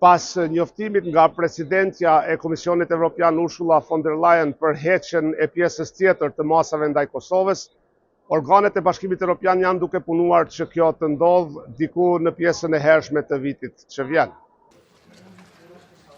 Pas njoftimit nga presidentja e Komisionit Evropian Ursula von der Leyen për heqjen e pjesës tjetër të masave ndaj Kosovës, organet e Bashkimit Evropian janë duke punuar që kjo të ndodhë diku në pjesën e hershme të vitit që vjen.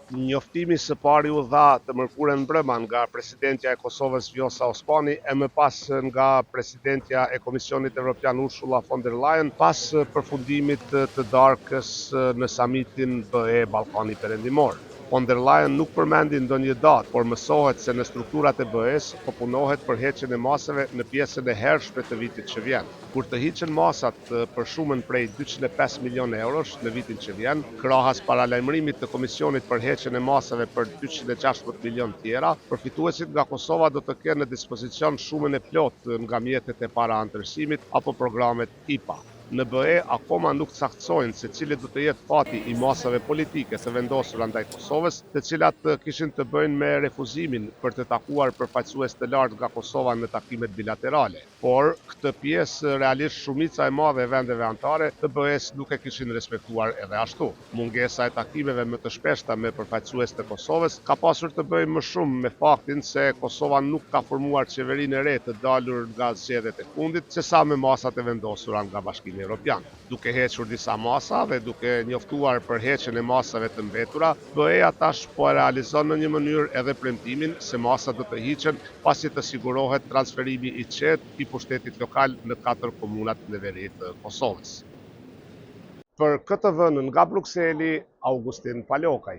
Njoftimi së pari u dha të mërkurën mbrëma nga presidentja e Kosovës Vjosa Osmani e më pas nga presidentja e Komisionit Evropian Ursula von der Leyen pas përfundimit të darkës në samitin BE Ballkani Perëndimor. Von der Leyen nuk përmendi ndonjë datë, por mësohet se në strukturat e BE-s po punohet për heqjen e masave në pjesën e hershme të vitit që vjen. Kur të hiqen masat për shumën prej 205 milion eurosh në vitin që vjen, krahas paralajmërimit të Komisionit për heqjen e masave për 216 milion tjera, përfituesit nga Kosova do të kenë në dispozicion shumën e plotë nga mjetet e paraanëtarësimit apo programet IPA. Në BE akoma nuk caktësojnë se cili do të jetë fati i masave politike të vendosura ndaj Kosovës, të cilat kishin të bëjnë me refuzimin për të takuar përfaqësues të lartë nga Kosova në takimet bilaterale. Por këtë pjesë realisht shumica e madhe e vendeve anëtare të BE-s nuk e kishin respektuar edhe ashtu. Mungesa e takimeve më të shpeshta me përfaqësues të Kosovës ka pasur të bëjë më shumë me faktin se Kosova nuk ka formuar qeverinë e re të dalur nga zgjedhjet e fundit, sesa me masat e vendosura nga Bashkimi Evropian. Duke hequr disa masa dhe duke njoftuar për heqjen e masave të mbetura, BE-ja tash po realizon në një mënyrë edhe premtimin se masat do të hiqen pasi të sigurohet transferimi i qetë i pushtetit lokal në 4 komunat në veri të Kosovës. Për KTV-n nga Brukseli, Augustin Palokaj.